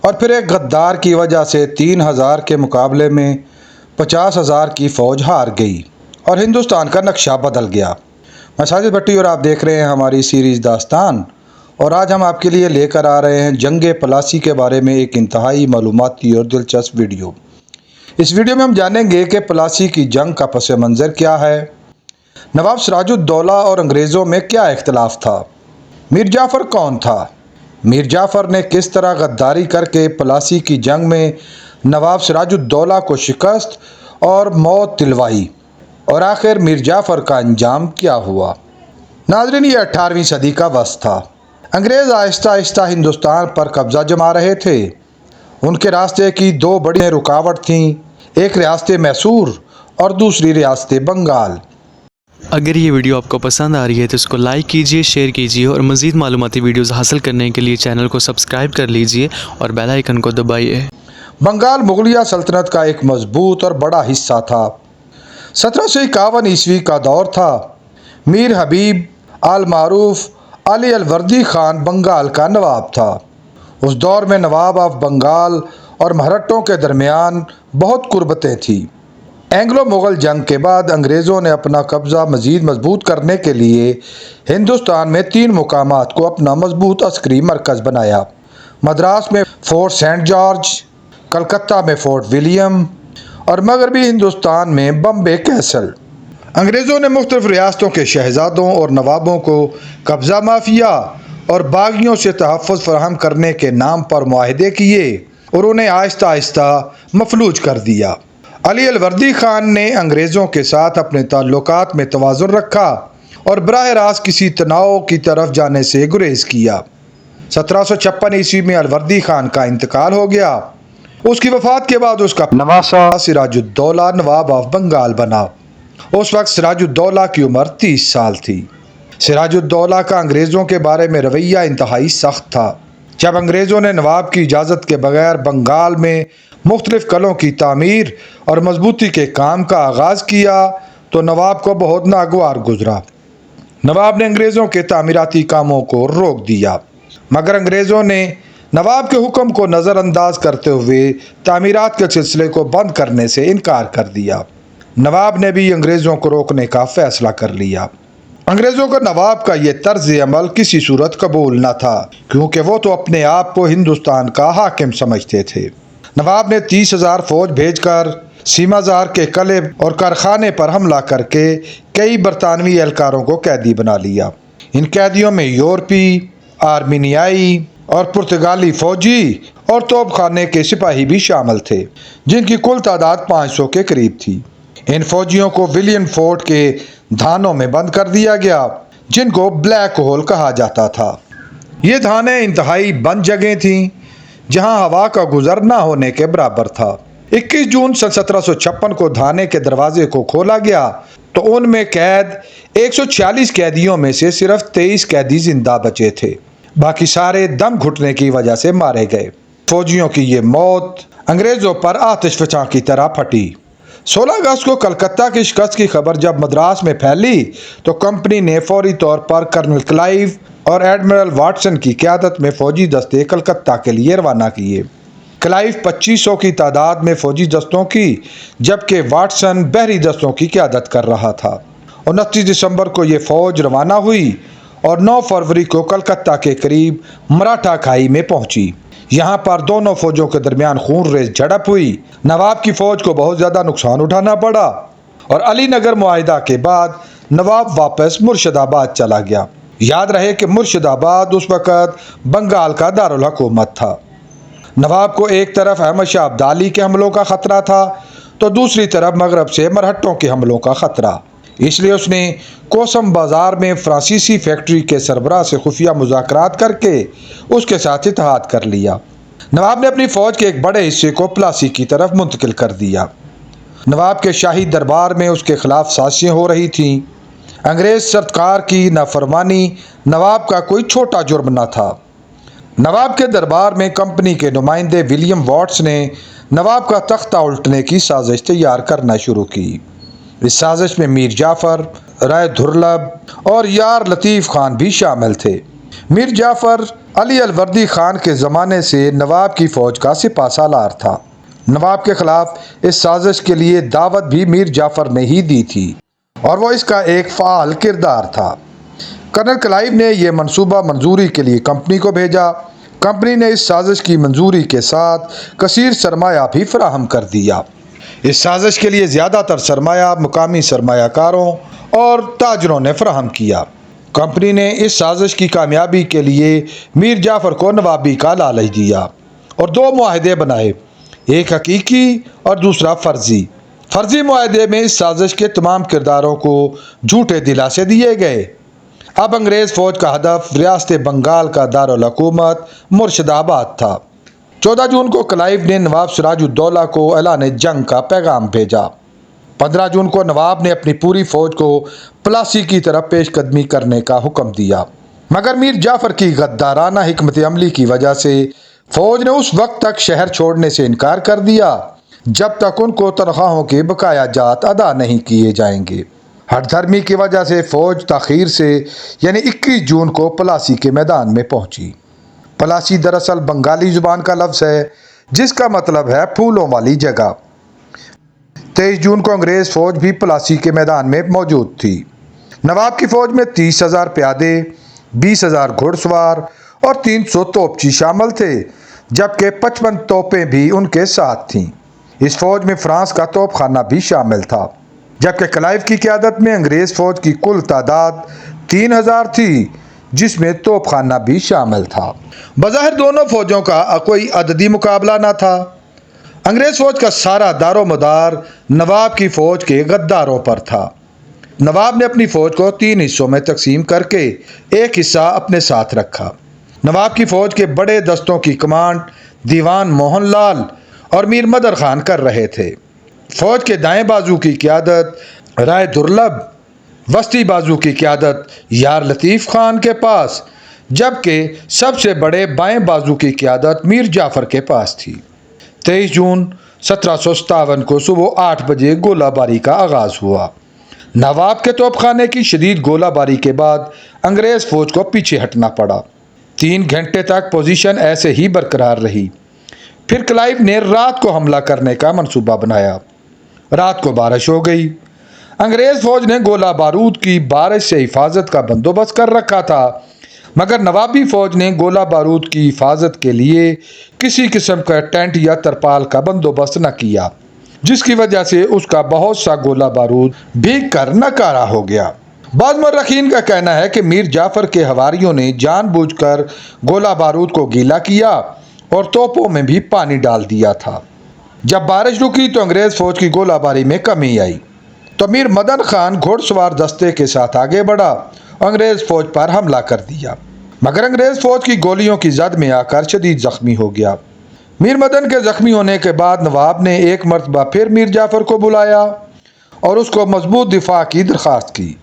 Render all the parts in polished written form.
اور پھر ایک غدار کی وجہ سے 3000 کے مقابلے میں 50,000 کی فوج ہار گئی اور ہندوستان کا نقشہ بدل گیا۔ میں ساجد بھٹی اور آپ دیکھ رہے ہیں ہماری سیریز داستان، اور آج ہم آپ کے لیے لے کر آ رہے ہیں جنگ پلاسی کے بارے میں ایک انتہائی معلوماتی اور دلچسپ ویڈیو۔ اس ویڈیو میں ہم جانیں گے کہ پلاسی کی جنگ کا پس منظر کیا ہے، نواب سراج الدولہ اور انگریزوں میں کیا اختلاف تھا، میر جعفر کون تھا، میر جعفر نے کس طرح غداری کر کے پلاسی کی جنگ میں نواب سراج الدولہ کو شکست اور موت دلوائی، اور آخر میر جعفر کا انجام کیا ہوا۔ ناظرین، یہ 18ویں صدی کا وسط تھا۔ انگریز آہستہ آہستہ ہندوستان پر قبضہ جما رہے تھے۔ ان کے راستے کی دو بڑی رکاوٹ تھیں، ایک ریاست میسور اور دوسری ریاست بنگال۔ اگر یہ ویڈیو آپ کو پسند آ رہی ہے تو اس کو لائک کیجئے، شیئر کیجئے اور مزید معلوماتی ویڈیوز حاصل کرنے کے لیے چینل کو سبسکرائب کر لیجئے اور بیل آئیکن کو دبائیے۔ بنگال مغلیہ سلطنت کا ایک مضبوط اور بڑا حصہ تھا۔ 1751 عیسوی کا دور تھا۔ میر حبیب آل معروف علی الوردی خان بنگال کا نواب تھا۔ اس دور میں نواب آف بنگال اور مرہٹوں کے درمیان بہت قربتیں تھیں۔ اینگلو مغل جنگ کے بعد انگریزوں نے اپنا قبضہ مزید مضبوط کرنے کے لیے ہندوستان میں 3 مقامات کو اپنا مضبوط عسکری مرکز بنایا: مدراس میں فورٹ سینٹ جارج، کلکتہ میں فورٹ ولیم اور مغربی ہندوستان میں بمبے کیسل۔ انگریزوں نے مختلف ریاستوں کے شہزادوں اور نوابوں کو قبضہ مافیا اور باغیوں سے تحفظ فراہم کرنے کے نام پر معاہدے کیے اور انہیں آہستہ آہستہ مفلوج کر دیا۔ علی الوردی خان نے انگریزوں کے ساتھ اپنے تعلقات میں توازن رکھا اور براہ راست کسی تناؤ کی طرف جانے سے گریز کیا۔ 1756 عیسوی میں الوردی خان کا انتقال ہو گیا۔ اس کی وفات کے بعد اس کا نواسہ سراج الدولہ نواب آف بنگال بنا۔ اس وقت سراج الدولہ کی عمر 30 سال تھی۔ سراج الدولہ کا انگریزوں کے بارے میں رویہ انتہائی سخت تھا۔ جب انگریزوں نے نواب کی اجازت کے بغیر بنگال میں مختلف قلعوں کی تعمیر اور مضبوطی کے کام کا آغاز کیا تو نواب کو بہت ناگوار گزرا۔ نواب نے انگریزوں کے تعمیراتی کاموں کو روک دیا، مگر انگریزوں نے نواب کے حکم کو نظر انداز کرتے ہوئے تعمیرات کے سلسلے کو بند کرنے سے انکار کر دیا۔ نواب نے بھی انگریزوں کو روکنے کا فیصلہ کر لیا۔ انگریزوں کو نواب کا یہ طرز عمل کسی صورت قبول نہ تھا، کیونکہ وہ تو اپنے آپ کو ہندوستان کا حاکم سمجھتے تھے۔ نواب نے 30,000 فوج بھیج کر سیمازار کے قلعے اور کارخانے پر حملہ کر کے کئی برطانوی اہلکاروں کو قیدی بنا لیا۔ ان قیدیوں میں یورپی، آرمینیائی اور پرتگالی فوجی اور توپ خانے کے سپاہی بھی شامل تھے، جن کی کل تعداد 500 کے قریب تھی۔ ان فوجیوں کو ولیم فورٹ کے دھانوں میں بند کر دیا گیا، جن کو بلیک ہول کہا جاتا تھا۔ یہ دھانے انتہائی بند جگہیں تھیں جہاں ہوا کا گزر نہ ہونے کے برابر تھا۔ 21 جون 1756 کو دھانے کے دروازے کو کھولا گیا تو ان میں قید 146 قیدیوں میں سے صرف 23 قیدی زندہ بچے تھے، باقی سارے دم گھٹنے کی وجہ سے مارے گئے۔ فوجیوں کی یہ موت انگریزوں پر آتش فشاں کی طرح پھٹی۔ 16 اگست کو کلکتہ کی شکست کی خبر جب مدراس میں پھیلی تو کمپنی نے فوری طور پر کرنل کلائیو اور ایڈمرل واٹسن کی قیادت میں فوجی دستے کلکتہ کے لیے روانہ کیے۔ کلائیو 2500 کی تعداد میں فوجی دستوں کی، جبکہ واٹسن بحری دستوں کی قیادت کر رہا تھا۔ 29 دسمبر کو یہ فوج روانہ ہوئی اور 9 فروری کو کلکتہ کے قریب مراٹھا کھائی میں پہنچی۔ یہاں پر دونوں فوجوں کے درمیان خون ریز جھڑپ ہوئی۔ نواب کی فوج کو بہت زیادہ نقصان اٹھانا پڑا اور علی نگر معاہدہ کے بعد نواب واپس مرشد آباد چلا گیا۔ یاد رہے کہ مرشد آباد اس وقت بنگال کا دارالحکومت تھا۔ نواب کو ایک طرف احمد شاہ ابدالی کے حملوں کا خطرہ تھا تو دوسری طرف مغرب سے مرہٹوں کے حملوں کا خطرہ۔ اس لیے اس نے کوسم بازار میں فرانسیسی فیکٹری کے سربراہ سے خفیہ مذاکرات کر کے اس کے ساتھ اتحاد کر لیا۔ نواب نے اپنی فوج کے ایک بڑے حصے کو پلاسی کی طرف منتقل کر دیا۔ نواب کے شاہی دربار میں اس کے خلاف سازشیں ہو رہی تھیں۔ انگریز سرکار کی نافرمانی نواب کا کوئی چھوٹا جرم نہ تھا۔ نواب کے دربار میں کمپنی کے نمائندے ولیم واٹس نے نواب کا تختہ الٹنے کی سازش تیار کرنا شروع کی۔ اس سازش میں میر جعفر، رائے دھرلبھ اور یار لطیف خان بھی شامل تھے۔ میر جعفر علی الوردی خان کے زمانے سے نواب کی فوج کا سپہ سالار تھا۔ نواب کے خلاف اس سازش کے لیے دعوت بھی میر جعفر نے ہی دی تھی اور وہ اس کا ایک فعال کردار تھا۔ کرنل کلائیو نے یہ منصوبہ منظوری کے لیے کمپنی کو بھیجا۔ کمپنی نے اس سازش کی منظوری کے ساتھ کثیر سرمایہ بھی فراہم کر دیا۔ اس سازش کے لیے زیادہ تر سرمایہ مقامی سرمایہ کاروں اور تاجروں نے فراہم کیا۔ کمپنی نے اس سازش کی کامیابی کے لیے میر جعفر کو نوابی کا لالچ دیا اور دو معاہدے بنائے، ایک حقیقی اور دوسرا فرضی۔ فرضی معاہدے میں اس سازش کے تمام کرداروں کو جھوٹے دلاسے دیے گئے۔ اب انگریز فوج کا ہدف ریاست بنگال کا دارالحکومت مرشد آباد تھا۔ 14 جون کو کلائیو نے نواب سراج الدولہ کو اعلان جنگ کا پیغام بھیجا۔ 15 جون کو نواب نے اپنی پوری فوج کو پلاسی کی طرف پیش قدمی کرنے کا حکم دیا، مگر میر جعفر کی غدارانہ حکمت عملی کی وجہ سے فوج نے اس وقت تک شہر چھوڑنے سے انکار کر دیا جب تک ان کو تنخواہوں کے بقایا جات ادا نہیں کیے جائیں گے۔ ہٹ دھرمی کی وجہ سے فوج تاخیر سے یعنی 21 جون کو پلاسی کے میدان میں پہنچی۔ پلاسی دراصل بنگالی زبان کا لفظ ہے جس کا مطلب ہے پھولوں والی جگہ۔ 23 جون کو انگریز فوج بھی پلاسی کے میدان میں موجود تھی۔ نواب کی فوج میں 30,000 پیادے، 20,000 گھڑ سوار اور 300 توپچی شامل تھے، جبکہ 55 توپیں بھی ان کے ساتھ تھیں۔ اس فوج میں فرانس کا توپ خانہ بھی شامل تھا، جبکہ کلائیو کی قیادت میں انگریز فوج کی کل تعداد 3,000 تھی، جس میں توپ خانہ بھی شامل تھا۔ بظاہر دونوں فوجوں کا کوئی عددی مقابلہ نہ تھا۔ انگریز فوج کا سارا دار و مدار نواب کی فوج کے غداروں پر تھا۔ نواب نے اپنی فوج کو 3 حصوں میں تقسیم کر کے ایک حصہ اپنے ساتھ رکھا۔ نواب کی فوج کے بڑے دستوں کی کمانڈ دیوان موہن لال اور میر مدر خان کر رہے تھے۔ فوج کے دائیں بازو کی قیادت رائے درلبھ، وسطی بازو کی قیادت یار لطیف خان کے پاس، جبکہ سب سے بڑے بائیں بازو کی قیادت میر جعفر کے پاس تھی۔ 23 جون 1757 کو صبح 8 بجے گولہ باری کا آغاز ہوا۔ نواب کے توپ خانے کی شدید گولہ باری کے بعد انگریز فوج کو پیچھے ہٹنا پڑا۔ 3 گھنٹے تک پوزیشن ایسے ہی برقرار رہی۔ پھر کلائیو نے رات کو حملہ کرنے کا منصوبہ بنایا۔ رات کو بارش ہو گئی۔ انگریز فوج نے گولہ بارود کی بارش سے حفاظت کا بندوبست کر رکھا تھا، مگر نوابی فوج نے گولہ بارود کی حفاظت کے لیے کسی قسم کا ٹینٹ یا ترپال کا بندوبست نہ کیا، جس کی وجہ سے اس کا بہت سا گولہ بارود بھیگ کر ناکارہ ہو گیا۔ بعض مورخین کا کہنا ہے کہ میر جعفر کے حواریوں نے جان بوجھ کر گولہ بارود کو گیلا کیا اور توپوں میں بھی پانی ڈال دیا تھا۔ جب بارش رکی تو انگریز فوج کی گولہ باری میں کمی آئی، تو میر مدن خان گھوڑ سوار دستے کے ساتھ آگے بڑھا اور انگریز فوج پر حملہ کر دیا، مگر انگریز فوج کی گولیوں کی زد میں آ کر شدید زخمی ہو گیا۔ میر مدن کے زخمی ہونے کے بعد نواب نے ایک مرتبہ پھر میر جعفر کو بلایا اور اس کو مضبوط دفاع کی درخواست کی۔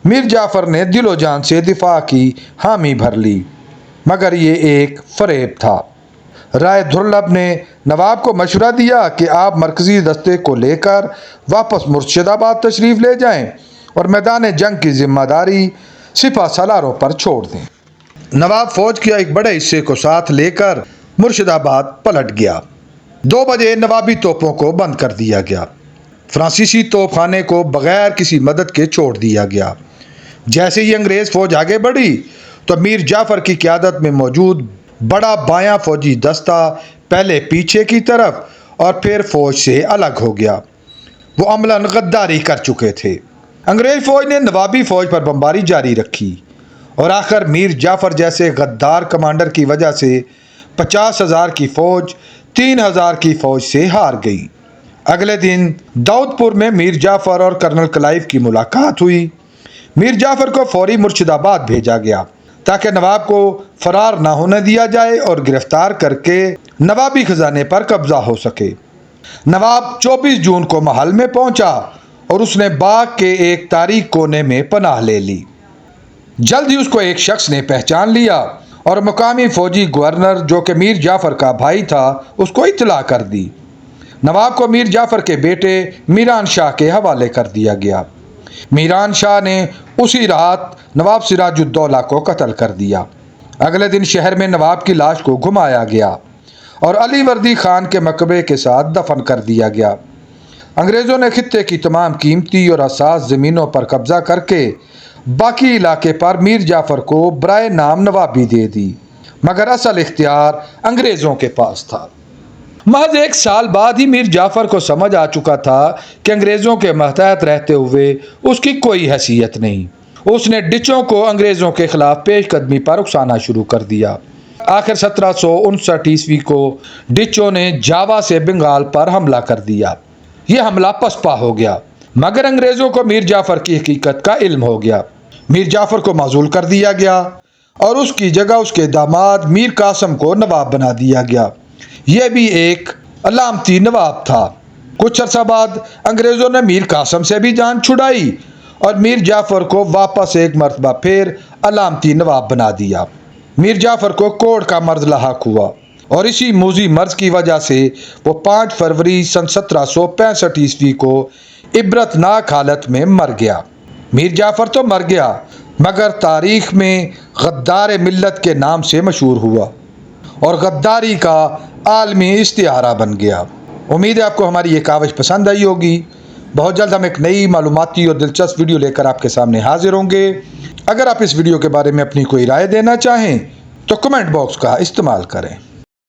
میر جعفر نے دل و جان سے دفاع کی حامی بھر لی، مگر یہ ایک فریب تھا۔ رائے درلبھ نے نواب کو مشورہ دیا کہ آپ مرکزی دستے کو لے کر واپس مرشد آباد تشریف لے جائیں اور میدان جنگ کی ذمہ داری سپہ سالاروں پر چھوڑ دیں۔ نواب فوج کے ایک بڑے حصے کو ساتھ لے کر مرشد آباد پلٹ گیا۔ 2 بجے نوابی توپوں کو بند کر دیا گیا۔ فرانسیسی توپ خانے کو بغیر کسی مدد کے چھوڑ دیا گیا۔ جیسے ہی انگریز فوج آگے بڑھی تو میر جعفر کی قیادت میں موجود بڑا بایاں فوجی دستہ پہلے پیچھے کی طرف اور پھر فوج سے الگ ہو گیا۔ وہ عملاً غداری کر چکے تھے۔ انگریز فوج نے نوابی فوج پر بمباری جاری رکھی اور آخر میر جعفر جیسے غدار کمانڈر کی وجہ سے 50,000 کی فوج 3,000 کی فوج سے ہار گئی۔ اگلے دن داؤد پور میں میر جعفر اور کرنل کلائیو کی ملاقات ہوئی۔ میر جعفر کو فوری مرشد آباد بھیجا گیا تاکہ نواب کو فرار نہ ہونے دیا جائے اور گرفتار کر کے نوابی خزانے پر قبضہ ہو سکے۔ نواب 24 جون کو محل میں پہنچا اور اس نے باغ کے ایک تاریک کونے میں پناہ لے لی۔ جلد ہی اس کو ایک شخص نے پہچان لیا اور مقامی فوجی گورنر جو کہ میر جعفر کا بھائی تھا اس کو اطلاع کر دی۔ نواب کو میر جعفر کے بیٹے میران شاہ کے حوالے کر دیا گیا۔ میران شاہ نے اسی رات نواب سراج الدولہ کو قتل کر دیا۔ اگلے دن شہر میں نواب کی لاش کو گھمایا گیا اور علی وردی خان کے مقبرے کے ساتھ دفن کر دیا گیا۔ انگریزوں نے خطے کی تمام قیمتی اور حساس زمینوں پر قبضہ کر کے باقی علاقے پر میر جعفر کو برائے نام نوابی دے دی، مگر اصل اختیار انگریزوں کے پاس تھا۔ محض 1 سال بعد ہی میر جعفر کو سمجھ آ چکا تھا کہ انگریزوں کے ماتحت رہتے ہوئے اس کی کوئی حیثیت نہیں۔ اس نے ڈچوں کو انگریزوں کے خلاف پیش قدمی پر اکسانا شروع کر دیا۔ آخر 1759 عیسوی کو ڈچوں نے جاوا سے بنگال پر حملہ کر دیا۔ یہ حملہ پسپا ہو گیا، مگر انگریزوں کو میر جعفر کی حقیقت کا علم ہو گیا۔ میر جعفر کو معزول کر دیا گیا اور اس کی جگہ اس کے داماد میر قاسم کو نواب بنا دیا گیا۔ یہ بھی ایک علامتی نواب تھا۔ کچھ عرصہ بعد انگریزوں نے میر قاسم سے بھی جان چھڑائی اور میر جعفر کو واپس ایک مرتبہ پھر علامتی نواب بنا دیا۔ میر جعفر کو کوڑ کا مرض لاحق ہوا اور اسی موذی مرض کی وجہ سے وہ 5 فروری سن 1765 عیسوی کو عبرتناک حالت میں مر گیا۔ میر جعفر تو مر گیا، مگر تاریخ میں غدار ملت کے نام سے مشہور ہوا اور غداری کا عالمی استعارہ بن گیا۔ امید ہے آپ کو ہماری یہ کاوش پسند آئی ہوگی۔ بہت جلد ہم ایک نئی معلوماتی اور دلچسپ ویڈیو لے کر آپ کے سامنے حاضر ہوں گے۔ اگر آپ اس ویڈیو کے بارے میں اپنی کوئی رائے دینا چاہیں تو کمنٹ باکس کا استعمال کریں۔